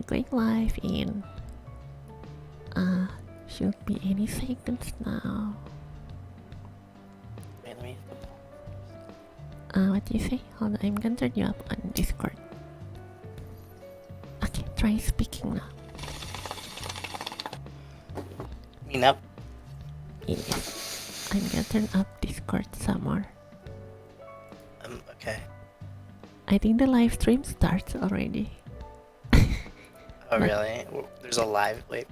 going live in should be any seconds now. Wait, let me. What do you say? Hold on, I'm gonna turn you up on Discord. Okay, try speaking now. Me up. Yes. I'm gonna turn up Discord some more. Okay. I think the live stream starts already. Oh, really? There's a live. Wait.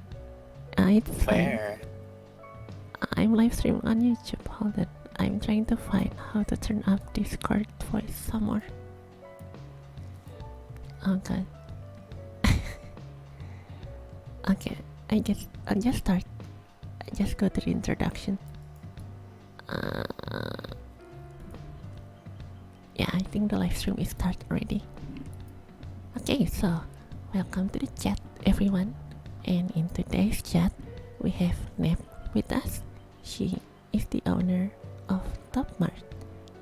It's Where? fine. I'm live streaming on YouTube. Hold on. I'm trying to find how to turn up Discord voice some more. Oh god. Okay, I'll just start. I just go to the introduction. Yeah, I think the live stream is start already. Okay, so welcome to the chat, everyone. And in today's chat, we have Nep with us. She is the owner of ToppMart,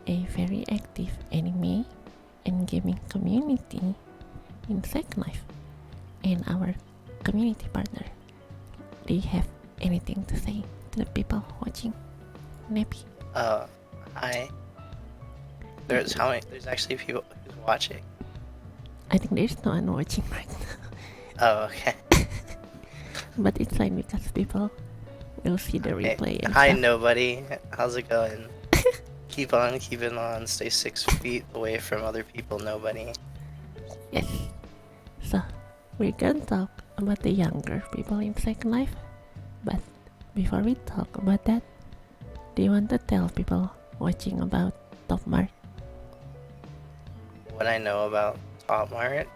a very active anime and gaming community in Second Life, and our community partner. Do you have anything to say to the people watching, Neppy? Hi. There's actually people who's watching. I think there's no one watching right now. Oh, okay. But it's fine because people will see the replay and Hi, stuff. nobody. How's it going? Keep on keeping on. Stay 6 feet away from other people, nobody. Yes. So, we're gonna talk about the younger people in Second Life. But before we talk about that, do you want to tell people watching about ToppMart? What I know about ToppMart?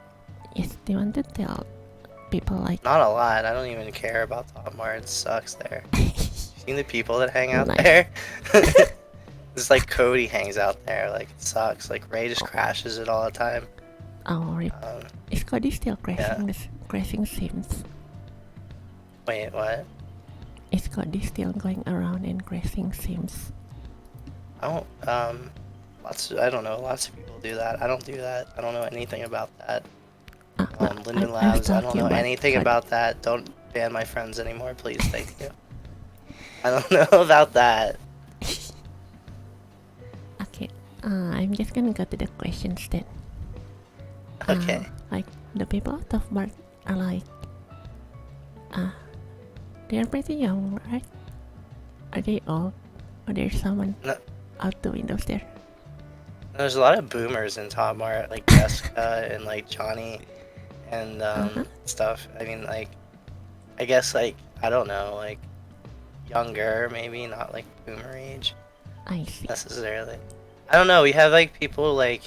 Yes, do you want to tell people like... Not a lot. I don't even care about ToppMart. It sucks there. Seen the people that hang out Nice. there? It's like Cody hangs out there. Like, it sucks. Like, Ray just crashes it all the time. Oh, rip. Is Cody still crashing Yeah. crashing sims? Wait, what? Is Cody still going around and crashing sims? I don't know. Lots of people do that. I don't do that. I don't know anything about that. No, Linden I was Labs, I don't talking know about anything Cody. about that. Don't ban my friends anymore, please. Thank you. I don't know about that. Okay, I'm just gonna go to the questions then. Okay. Like, the people of ToppMart are like... they're pretty young, right? Are they old? Or there's someone No. out the windows there? There's a lot of boomers in ToppMart, like Jessica and like Johnny and stuff. I mean, like, I guess, like, I don't know, like, younger, maybe, not like boomer age I see. necessarily. I don't know, we have like people like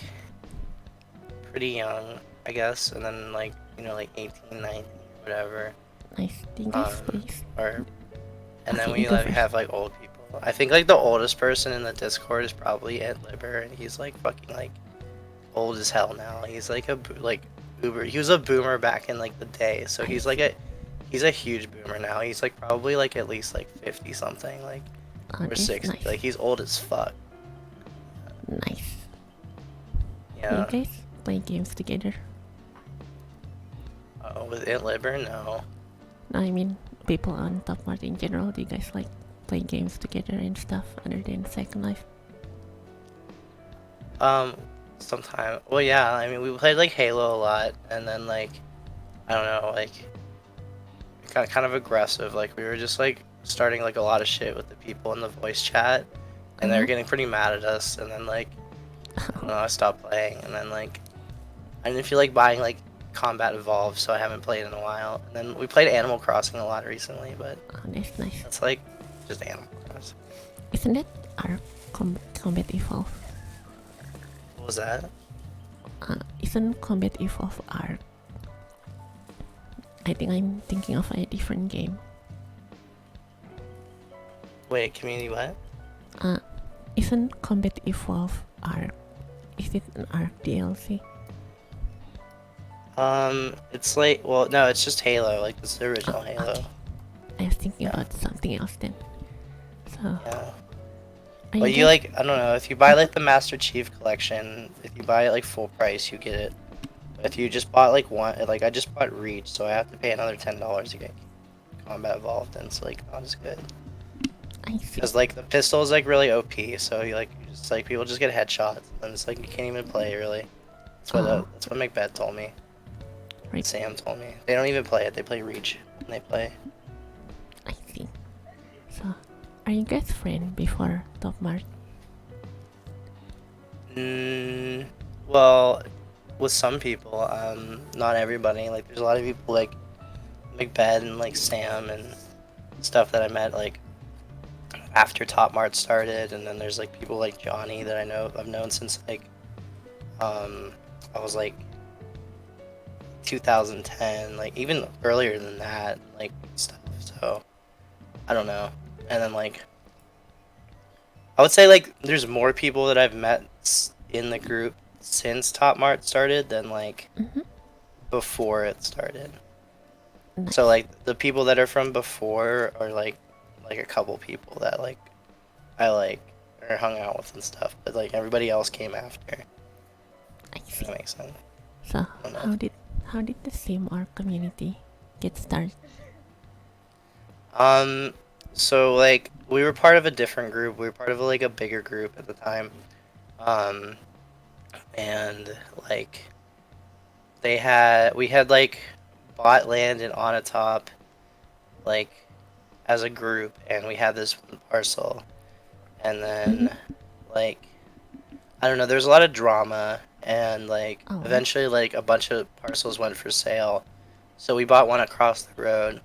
pretty young, I guess, and then like, you know, like 18, 19, whatever. Nice. Yes, please. And then Okay, we go like first. have like old people. I think like the oldest person in the Discord is probably Ed Liber, and he's like fucking like old as hell now. He's like uber. He was a boomer back in like the day, so he's like he's a huge boomer now. He's like probably like at least like 50 something, like or 60. Nice. Like he's old as fuck. Nice. Yeah. You guys play games together? With Ed Liber, no. No, I mean people on ToppMart in general. Do you guys like play games together and stuff other than Second Life? Sometime. Well, yeah. I mean, we played like Halo a lot, and then like I don't know, like got kind of aggressive. Like we were just like starting like a lot of shit with the people in the voice chat, and they were getting pretty mad at us. And then like I don't know, I stopped playing, and then like I didn't feel like buying like Combat Evolved, so I haven't played in a while. And then we played Animal Crossing a lot recently, but Oh, that's nice. it's like just Animal Crossing. Isn't it our Combat Evolve? What was that? Isn't Combat Evolve Arc? I think I'm thinking of a different game. Wait, Community what? Isn't Combat Evolve Arc? Is it an Arc DLC? It's like, well, no, it's just Halo. Like it's the original Halo. Okay. I was thinking about something else then. So, Yeah. are But you guys- like, I don't know, if you buy like the Master Chief Collection, if you buy it like full price, you get it If you just bought like one, like I just bought Reach, so I have to pay another $10 to get combat evolved, and it's like not as good. I see. Because like the pistol is like really OP, so you just like people just get headshots, and it's like you can't even play really. That's what Macbeth told me. Right. Sam told me they don't even play it; they play Reach when they play. I see. So, are you guys friends before ToppMart? Well, with some people, not everybody. Like, there's a lot of people like Macbeth and like Sam and stuff that I met like after ToppMart started, and then there's like people like Johnny that I've known since like I was like 2010, like even earlier than that, like stuff. So I don't know. And then like I would say like there's more people that I've met in the group since ToppMart started than like Mm-hmm. before it started. Nice. So like the people that are from before are like a couple people that like I like or hung out with and stuff, but like everybody else came after. I If see. that makes sense. So, I don't know. how did the sim or community get started? So like we were part of a different group. We were part of like a bigger group at the time. Um, and like we had like bought land in Onatop like as a group, and we had this one parcel, and Mm-hmm. then like I don't know, there's a lot of drama, and like Oh, right. eventually like a bunch of parcels went for sale, so we bought one across the road,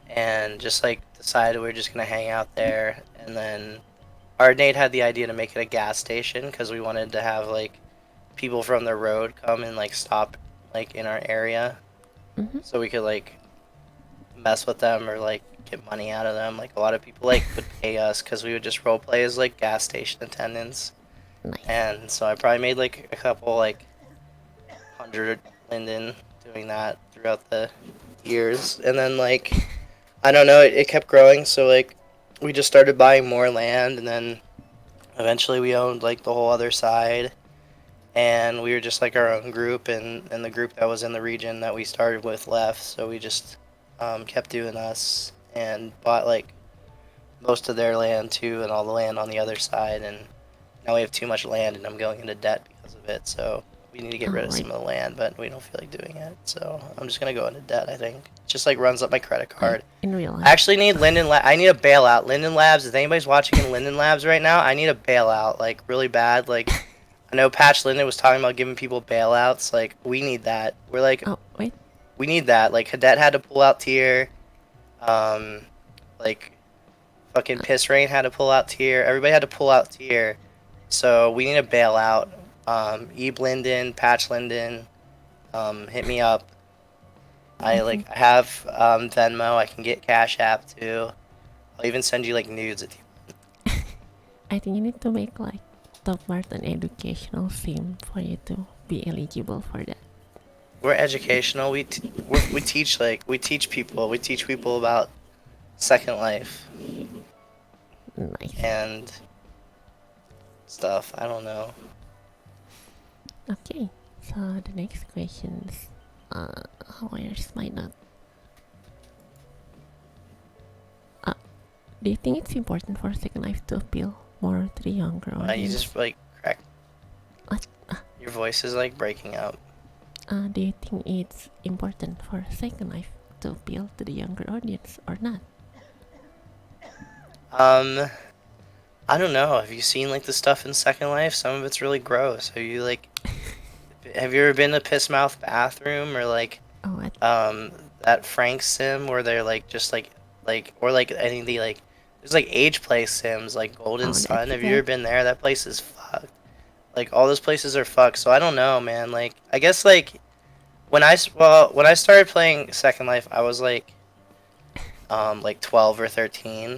and just like decided we were just gonna hang out there, and then our Nate had the idea to make it a gas station because we wanted to have like people from the road come and like stop like in our area, Mm-hmm. so we could like mess with them or like get money out of them. Like a lot of people like would pay us because we would just role play as like gas station attendants, Nice. and so I probably made like a couple like 100 linden doing that throughout the years, and then like I don't know, it kept growing, so like we just started buying more land, and then eventually we owned like the whole other side, and we were just like our own group, and the group that was in the region that we started with left, so we just kept doing us and bought like most of their land too, and all the land on the other side, and now we have too much land, and I'm going into debt because of it, so we need to get rid of Right. some of the land, but we don't feel like doing it, so I'm just gonna go into debt. I think it just like runs up my credit card. In real I life. actually need I need a bailout. Linden Labs. If anybody's watching in Linden Labs right now, I need a bailout, like really bad. Like I know Patch Linden was talking about giving people bailouts. Like we need that. We're like Oh, wait. we need that. Like Cadet had to pull out tier. Um, like fucking Piss Rain had to pull out tier. Everybody had to pull out tier. So we need a bailout. Ebe Linden, Patch Linden, hit me up. I have Venmo. I can get Cash App too. I'll even send you like nudes if you. I think you need to make like ToppMart an educational sim for you to be eligible for that. We're educational. We teach we teach people about Second Life Nice. and stuff. I don't know. Okay. So the next question is, where's my note? Do you think it's important for Second Life to appeal more to the younger You audience? just like crack. What? Your voice is like breaking up. Do you think it's important for Second Life to appeal to the younger audience or not? I don't know. Have you seen like the stuff in Second Life? Some of it's really gross. Have you ever been to Piss Mouth Bathroom or like Oh, what? that Frank sim where they're like just like or like I think like there's like age play sims like Golden Oh, Sun. that's Have you bad. ever been there? That place is fucked. Like all those places are fucked. So I don't know, man. Like I guess like when I started playing Second Life, I was like 12 or 13,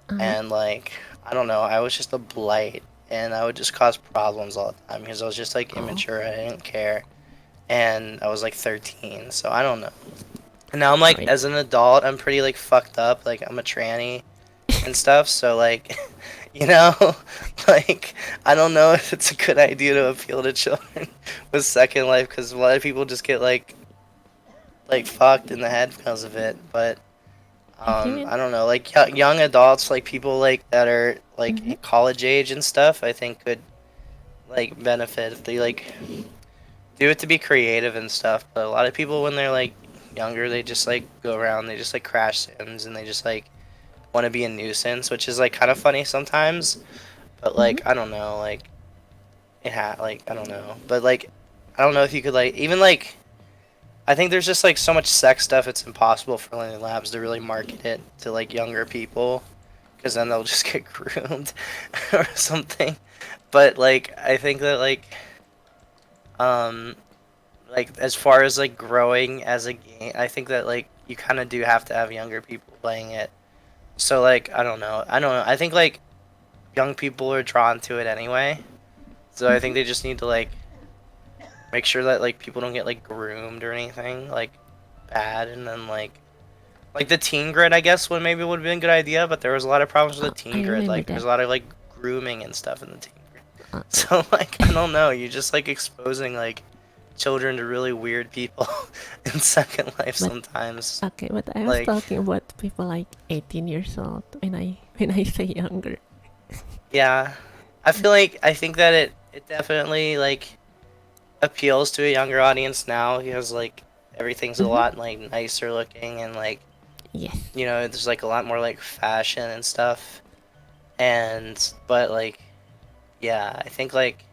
Uh-huh. and like I don't know, I was just a blight, and I would just cause problems all the time because I was just like Oh, immature. I didn't care, and I was like 13, so I don't know. And now I'm like right. as an adult, I'm pretty like fucked up. Like I'm a tranny and stuff. So like You know, like I don't know if it's a good idea to appeal to children with Second Life because a lot of people just get like fucked in the head because of it. But Have you been? I don't know, like young adults, like people like that are like Mm-hmm. college age and stuff. I think could like benefit if they like do it to be creative and stuff. But a lot of people when they're like younger, they just like go around, they just like crash Sims, and they just like want to be a nuisance, which is like kind of funny sometimes. But Mm-hmm. like I don't know, like like I don't know, but like I don't know if you could like even like I think there's just like so much sex stuff. It's impossible for Learning Labs to really market it to like younger people because then they'll just get groomed or something. But like I think that um like as far as like growing as a game, I think that like you kind of do have to have younger people playing it. So like I don't know. I think like young people are drawn to it anyway. So I think Mm-hmm. they just need to like make sure that like people don't get like groomed or anything like bad, and then like the teen grid I guess would have been a good idea, but there was a lot of problems with the I teen grid. remember Like that. there's a lot of like grooming and stuff in the teen grid. Uh, So like I don't know, you just like exposing like children to really weird people in Second Life but sometimes. okay, but I was Like talking about people like 18 years old when I say younger. yeah, I think that it definitely like appeals to a younger audience now because like everything's a Mm-hmm. lot like nicer looking and like Yes. you know there's like a lot more like fashion and stuff. And but like yeah, I think like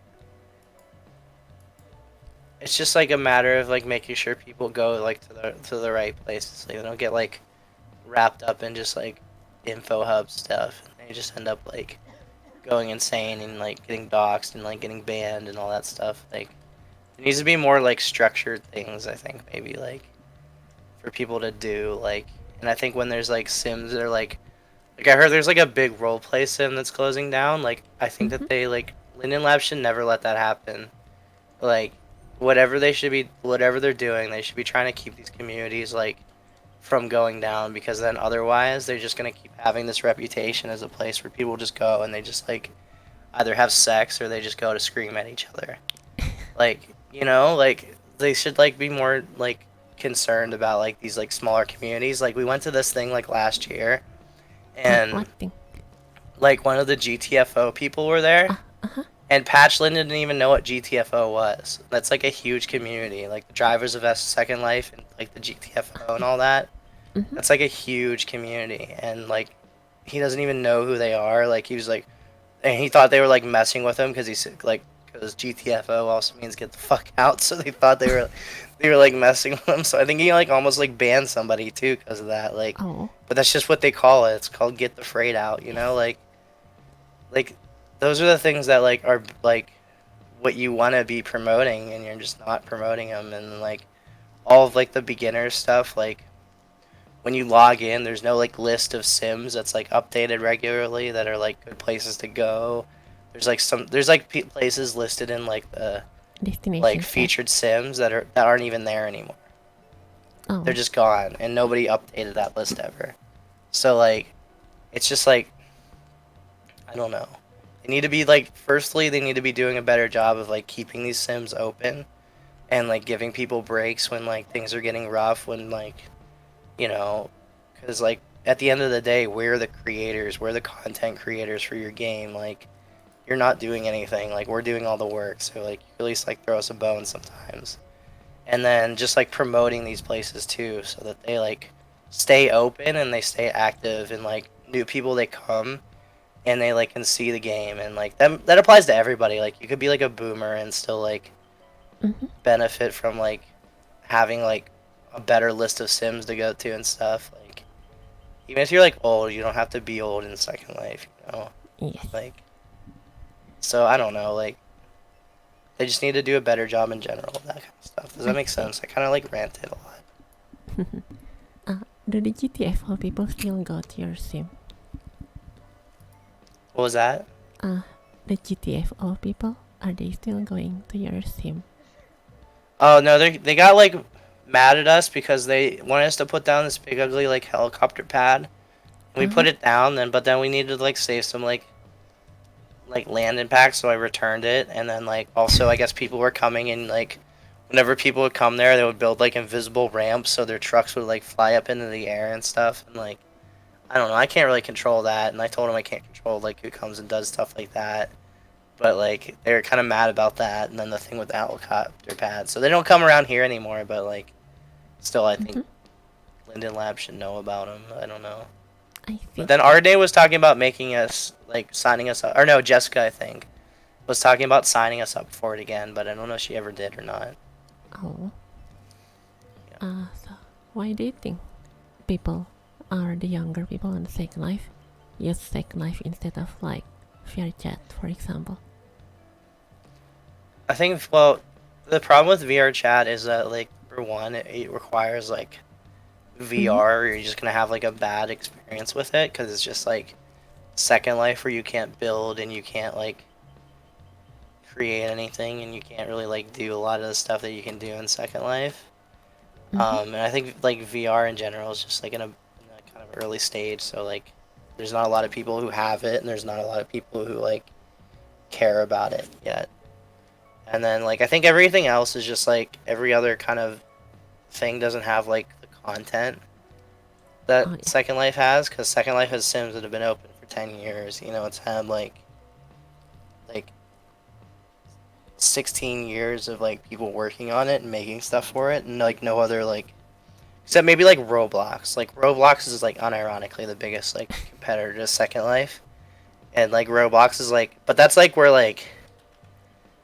it's just like a matter of like making sure people go like to the right places. Like they don't get like wrapped up in just like info hub stuff and they just end up like going insane and like getting doxxed and like getting banned and all that stuff. Like it needs to be more like structured things, I think, maybe like for people to do like. And I think when there's like sims that are like I heard there's like a big role play sim that's closing down. Like I think Mm-hmm. that they like Linden Lab should never let that happen. Like whatever they're doing, they should be trying to keep these communities like from going down because then otherwise they're just gonna keep having this reputation as a place where people just go and they just like either have sex or they just go to scream at each other. Like, you know, like they should like be more like concerned about like these like smaller communities. Like we went to this thing like last year What and thing? like one of the GTFO people were there Uh-huh. and Patch Lynn didn't even know what GTFO was. That's like a huge community. Like the drivers of Second Life and like the GTFO and all that. Mm-hmm. That's like a huge community and like he doesn't even know who they are. Like he was like and he thought they were like messing with him because he's like because GTFO also means get the fuck out. So they thought they were like messing with him. So I think he like almost like banned somebody too because of that. Like, Oh, but that's just what they call it. It's called get the freight out. You know, yes. like those are the things that like are like what you want to be promoting and you're just not promoting them. And like all of like the beginner stuff like when you log in, there's no like list of sims that's like updated regularly that are like good places to go. There's like places listed in like the like Destination set. featured sims that aren't even there anymore. They're Oh. just gone and nobody updated that list ever. So like it's just like I don't know. They need to be like firstly they need to be doing a better job of like keeping these sims open and like giving people breaks when like things are getting rough when like you know, because like at the end of the day, we're the creators, we're the content creators for your game. Like you're not doing anything, like we're doing all the work. So like you at least like throw us a bone sometimes, and then just like promoting these places too, so that they like stay open and they stay active and like new people they come and they like can see the game and like that applies to everybody. Like you could be like a boomer and still like Mm-hmm. benefit from like having like a better list of sims to go to and stuff like even if you're like old you don't have to be old in Second Life, you know, Yes. like so I don't know like they just need to do a better job in general of that kind of stuff. Does that make Okay. sense? I kind of like ranted a lot. Do the GTFO people still go to your sim? What was that? Uh, the GTFO people, are they still going to your sim? Oh no, they got like mad at us because they wanted us to put down this big ugly like helicopter pad. We put Uh-huh. it down then, but then we needed to like save some like like land impact, so I returned it. And then like also I guess people were coming and like whenever people would come there, they would build like invisible ramps so their trucks would like fly up into the air and stuff. And like I don't know, I can't really control that. And I told them I can't control like who comes and does stuff like that. But like they were kind of mad about that. And then the thing with the helicopter pad, so they don't come around here anymore. But like still, I think Linden Lab should know about them. I don't know. I But think. then Arde was talking about making us like signing us up, or no, Jessica I think was talking about signing us up for it again. But I don't know if she ever did or not. Oh. Yeah. So why do you think people are the younger people on Second Life use Second Life instead of like VRChat, for example? I think well, the problem with VRChat is that like for one, it requires like VR, or you're just gonna have like a bad experience with it because it's just like Second Life where you can't build and you can't like create anything and you can't really like do a lot of the stuff that you can do in Second Life. And I think like VR in general is just like in a kind of early stage, so like there's not a lot of people who have it and there's not a lot of people who like care about it yet. And then like I think everything else is just like every other kind of thing doesn't have like the content that Oh, yeah. Second Life has, because Second Life has Sims that have been open for 10 years. You know, it's had like 16 years of like people working on it and making stuff for it, and like no other like except maybe like Roblox. Like Roblox is like unironically the biggest like competitor to Second Life, and like Roblox is like, but that's like where like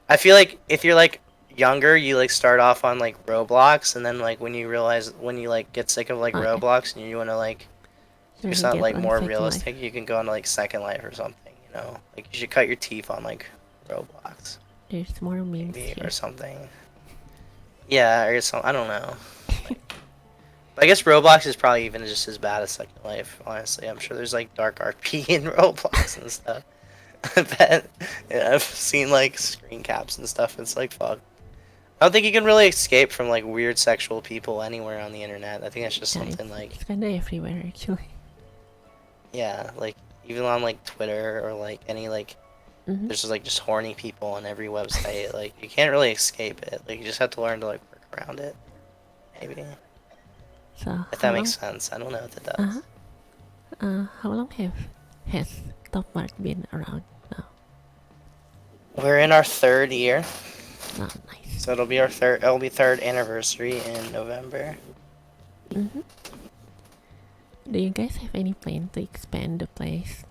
I feel like if you're like younger, you like start off on like Roblox, and then like when you realize when you like get sick of like Oh, yeah. Roblox and you want to like do Really something get like on more Second realistic, Life. you can go on like Second Life or something. You know, like you should cut your teeth on like Roblox There's more memes maybe here. or something. Yeah, or some I don't know. Like, but I guess Roblox is probably even just as bad as Second Life. Honestly, I'm sure there's like dark RP in Roblox and stuff. I bet. Yeah, I've seen like screen caps and stuff. It's like fuck. I don't think you can really escape from like weird sexual people anywhere on the internet. I think that's just Yeah, something like it's kinda everywhere actually. yeah, like even on like Twitter or like any like there's just like just horny people on every website. Like you can't really escape it. Like you just have to learn to like work around it. Maybe So if how that makes long? sense. I don't know if it Uh-huh. does. How long has ToppMart been around now? We're in our third year, Oh, nice. so it'll be our third. It'll be third anniversary in November. Do you guys have any plan to expand the place?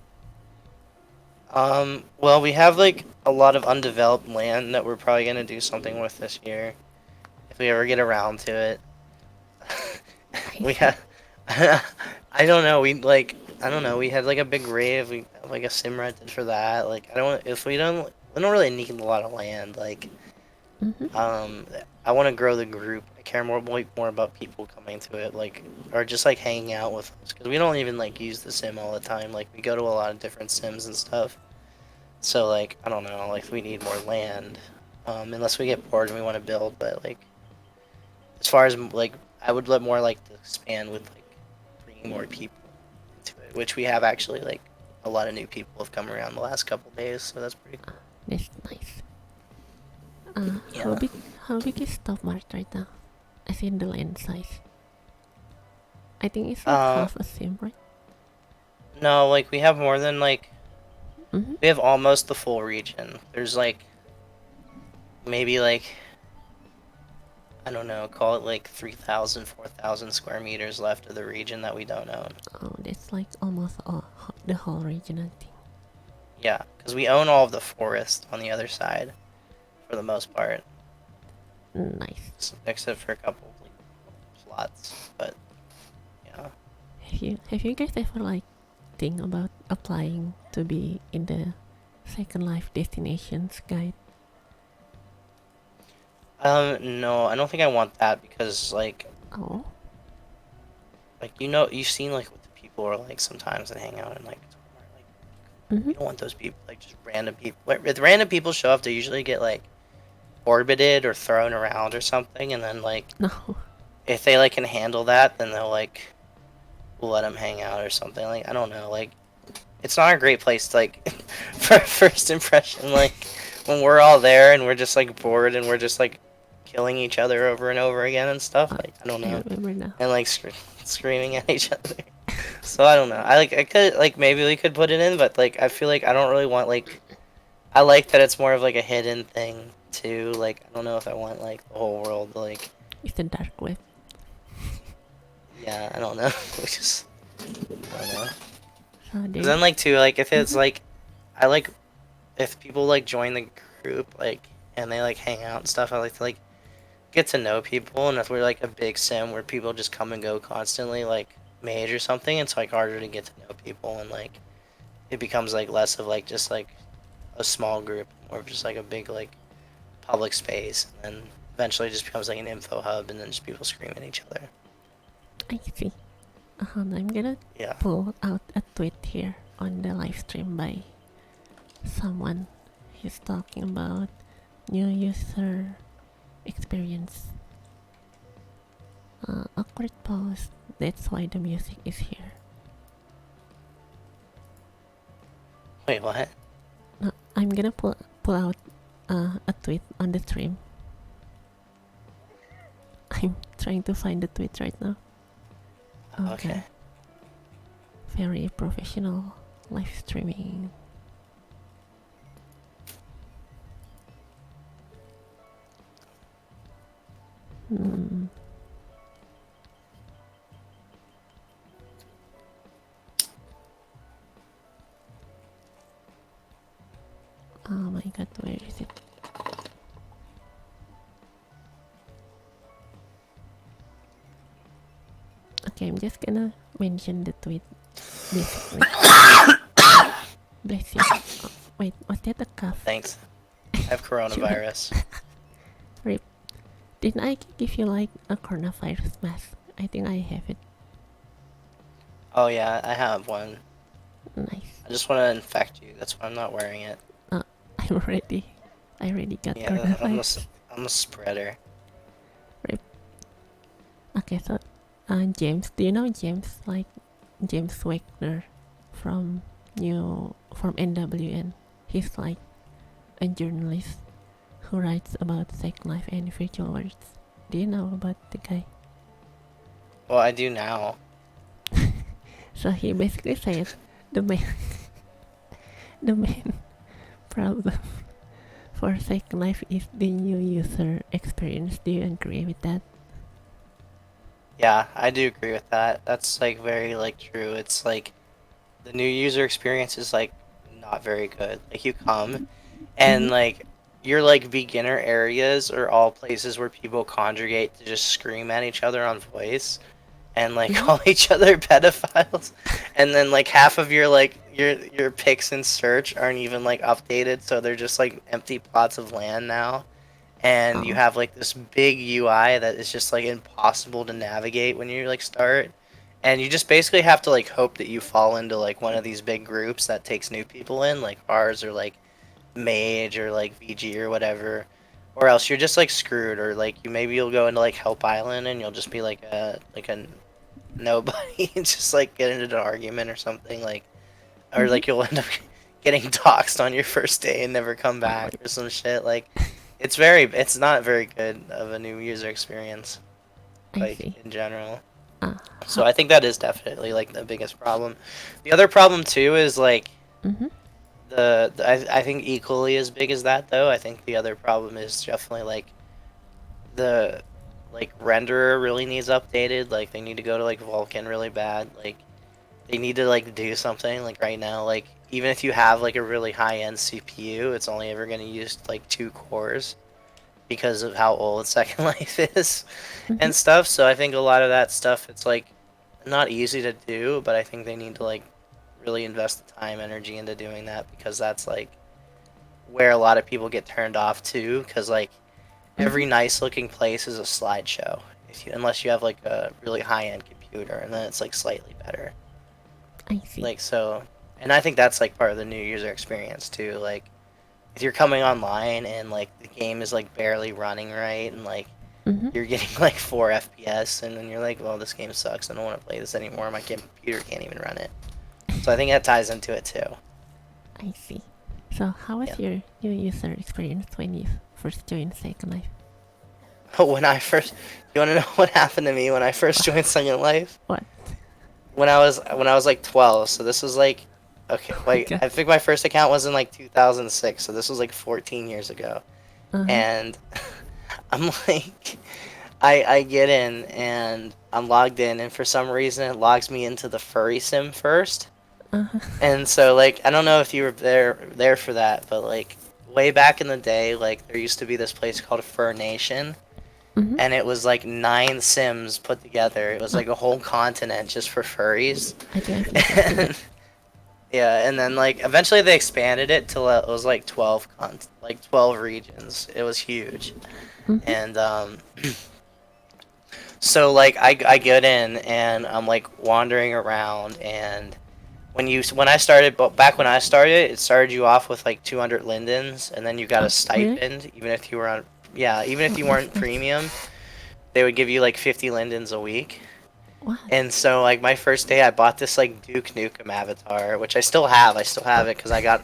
Well, we have like a lot of undeveloped land that we're probably gonna do something with this year, if we ever get around to it. I We see. have, I don't know. I don't know. We had like a big rave. We have, like a sim rented for that. Like, I don't. If we don't really need a lot of land. Like, I want to grow the group. I care more about people coming to it, like, or just like hanging out with us, because we don't even like use the sim all the time. Like, we go to a lot of different sims and stuff. So like, I don't know. Like, we need more land. Unless we get bored and we want to build, but like, as far as like, I would let more like to expand with like bringing more people into it, which we have actually like a lot of new people have come around the last couple days, so that's pretty cool. That's nice. How Yeah. big? How big is ToppMart right now? As in the land size. I think it's like Uh, half a sim, right? no, like we have more than like Mm-hmm. we have almost the full region. There's like maybe like I don't know, call it like 3,000, 4,000 square meters left of the region that we don't own. Oh, that's like almost all, the whole region, I think. Yeah, because we own all of the forest on the other side for the most part, Nice. except for a couple of like, plots. But yeah, Have you guys ever like think about applying to be in the Second Life destinations guide? no, I don't think I want that because Oh. like you know, you've seen like what the people are like sometimes that hang out in like Mm-hmm. you don't want those people like just random people. If random people show up, they usually get like orbited or thrown around or something, and then like No. if they like can handle that, then they'll like let them hang out or something. Like I don't know, like it's not a great place to like for first impression. Like when we're all there and we're just like bored and we're just like killing each other over and over again and stuff. Like I don't I know, remember now. and like screaming at each other. So I don't know. I could like maybe we could put it in, but like I feel like I don't really want like I like that it's more of like a hidden thing too. Like I don't know if I want like the whole world to, like It's the dark web. yeah I don't know. We just I don't know. So Cause there. then like too like if it's like I like if people like join the group like and they like hang out and stuff. I like to like get to know people, and if we're like a big sim where people just come and go constantly, like mage or something, it's like harder to get to know people, and like it becomes like less of like just like a small group, more of just like a big like public space, and then eventually it just becomes like an info hub, and then just people scream at each other. I see. I'm gonna Yeah. pull out a tweet here on the live stream by someone. He's talking about new user experience. Awkward pause. That's why the music is here. Wait, what? No, I'm gonna pull out a tweet on the stream. I'm trying to find the tweet right now. Okay. Very professional live streaming. Oh my god, where is it? Okay, I'm just gonna mention the tweet basically. Bless you. Oh, wait, was that a cough? Thanks. I have coronavirus. Rip. Didn't I give you like a coronavirus mask? I think I have it. Oh yeah, I have one. Nice. I just want to infect you. That's why I'm not wearing it. I'm ready. I already got Yeah, coronavirus. I'm a spreader. Rip. Okay, so James, do you know James? Like James Wagner from NWN. He's like a journalist who writes about Second Life and virtual worlds. Do you know about the guy? Well, I do now. So he basically said the main the main problem for Second Life is the new user experience. Do you agree with that? Yeah, I do agree with that. That's like very like true. It's like the new user experience is like not very good. Like you come and like your like beginner areas are all places where people congregate to just scream at each other on voice and like call each other pedophiles, and then like half of your like your picks in search aren't even like updated, so they're just like empty plots of land now, and you Oh. have like this big UI that is just like impossible to navigate when you like start, and you just basically have to like hope that you fall into like one of these big groups that takes new people in, like ours or like Mage or like VG or whatever, or else you're just like screwed, or like you'll go into like Help Island and you'll just be like a nobody and just like get into an argument or something, like, or like you'll end up getting doxxed on your first day and never come back or some shit. Like it's not very good of a new user experience, I like see. in general. So I think that is definitely like the biggest problem. The other problem too is like I think equally as big as that though. I think the other problem is definitely like the like renderer really needs updated. Like they need to go to like Vulkan really bad. Like they need to like do something. Like right now, like even if you have like a really high end CPU, it's only ever going to use like 2 cores because of how old Second Life is and stuff. So I think a lot of that stuff, it's like not easy to do, but I think they need to like really invest the time, energy into doing that, because that's like where a lot of people get turned off too. Because like every nice looking place is a slideshow, unless you have like a really high end computer, and then it's like slightly better. I see. Like so, and I think that's like part of the new user experience too. Like if you're coming online and like the game is like barely running right, and like you're getting like 4 FPS, and then you're like, well, this game sucks. I don't want to play this anymore. My computer can't even run it. So I think that ties into it too. I see. So how was your new user experience when you first joined Second Life? When I first, you want to know what happened to me when I first joined Second Life? What? When I was like 12. So this was like, okay, like God. I think my first account was in like 2006. So this was like 14 years ago. Uh-huh. And I'm like, I get in and I'm logged in, and for some reason it logs me into the furry sim first. Uh-huh. And so like I don't know if you were there for that, but like way back in the day, like there used to be this place called Fur Nation, Mm-hmm. and it was like 9 sims put together. It was like a whole continent just for furries. I think I've listened to that. And, yeah, and then like eventually they expanded it till it was like 12 regions. It was huge. Mm-hmm. And so like I get in and I'm like wandering around, and when I started, but back when I started, it started you off with like 200 lindens, and then you got a Oh, really? stipend even if you were on, yeah, even if Oh, you that's weren't nice. premium, they would give you like 50 lindens a week. What? And so like my first day I bought this like Duke Nukem avatar, which I still have. I still have it because I got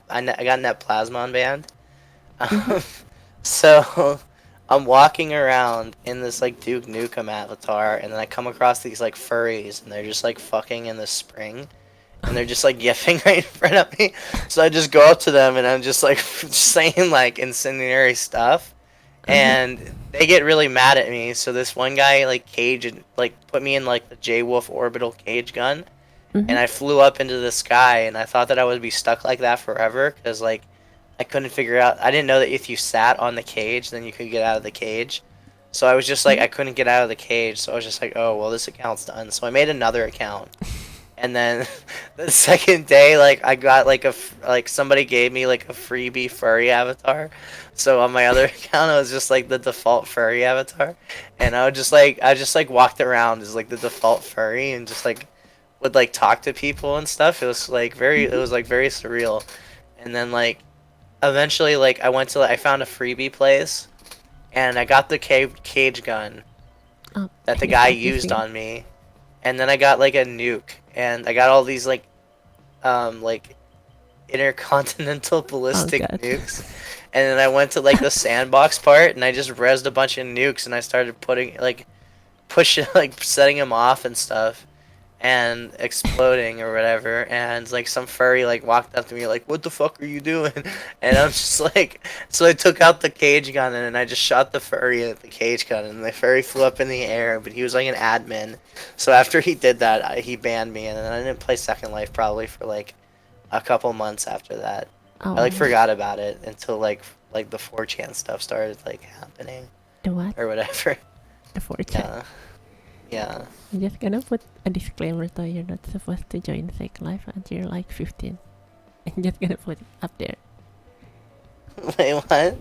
I got Net Plasmon band. Mm-hmm. So I'm walking around in this like Duke Nukem avatar, and then I come across these like furries, and they're just like fucking in the spring, and they're just like yipping right in front of me. So I just go up to them, and I'm just like saying like incendiary stuff, Uh-huh. and they get really mad at me. So this one guy like like put me in like the J Wolf orbital cage gun, Mm-hmm. and I flew up into the sky, and I thought that I would be stuck like that forever because like I couldn't figure out. I didn't know that if you sat on the cage, then you could get out of the cage. So I was just like Mm-hmm. I couldn't get out of the cage. So I was just like, oh well, this account's done. So I made another account, and then the second day, like I got like like somebody gave me like a freebie furry avatar. So on my other account, I was just like the default furry avatar, and I just like walked around as like the default furry and just like would like talk to people and stuff. It was like it Mm-hmm. was like very surreal. And then like eventually like I found a freebie place, and I got the cage gun Oh, that the I guy start used using. on me, and then I got like a nuke, and I got all these like intercontinental Oh ballistic God. nukes. And then I went to like the sandbox part, and I just rezzed a bunch of nukes, and I started putting like pushing like setting them off and stuff, and exploding or whatever. And like some furry like walked up to me like, what the fuck are you doing? And I'm just like, so I took out the cage gun, and I just shot the furry at the cage gun, and the furry flew up in the air, but he was like an admin. So after he did that, he banned me, and then I didn't play Second Life probably for like a couple months after that. I like Oh, forgot about it until like the 4chan stuff started like happening the what? or whatever. The VRChat. Yeah. Yeah. I'm just gonna put a disclaimer though, you're not supposed to join Second Life until you're like 15. I'm just gonna put it up there. Wait, what?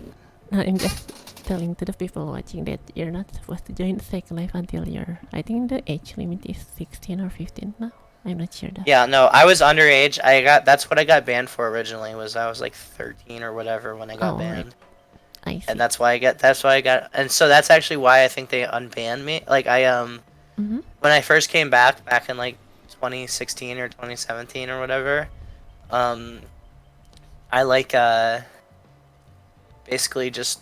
No, I'm just telling to the people watching that you're not supposed to join Second Life until you're, I think the age limit is 16 or 15 now. I'm not sure though. Yeah, no, I was underage. That's what I got banned for originally, was I was like 13 or whatever when I got Oh, right. banned. I And see. that's why I got, and so that's actually why I think they unbanned me. Like Mm-hmm. when I first came back in like 2016 or 2017 or whatever, um I like basically just,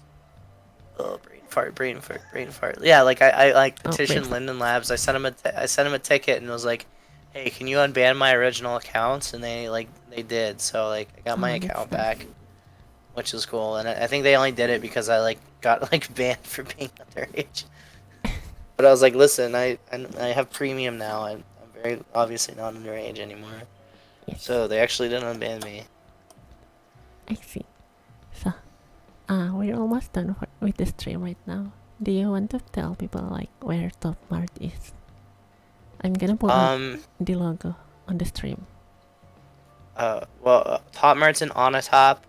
oh, brain fart. Yeah, like I like Oh, brain petitioned fart. Linden Labs. I sent him a ticket and was like, "Hey, can you unban my original accounts?" And they did. So like I got my Oh, that's account nice. back, which is cool. And I think they only did it because I like got like banned for being underage. But I was like, "Listen, I have premium now. I'm very obviously not underage anymore." Yes, So they actually didn't unban me. I see. So, we're almost done with the stream right now. Do you want to tell people like where ToppMart is? I'm gonna put the logo on the stream. Well, Top Mart's in Onatop.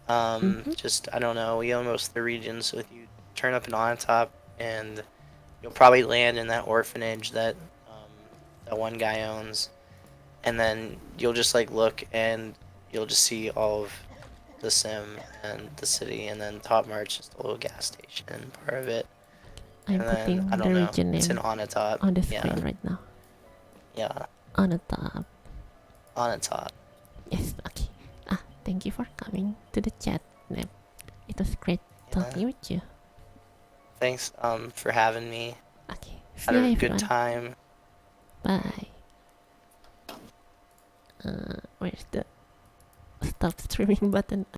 Mm-hmm. Just I don't know. We own most of the region, so if you turn up in Onatop, and you'll probably land in that orphanage that that one guy owns, and then you'll just like look, and you'll just see all of the sim and the city, and then Top Mart's just a little gas station part of it, I'm and then I putting the don't know. region It's in name Onatop. on the Yeah, screen right now. yeah. On the top. on top. Yes, okay. Thank you for coming to the chat, Nep. It was great talking with you. Thanks for having me. Okay, see Had ya a good everyone. time. Bye. Where's the stop streaming button?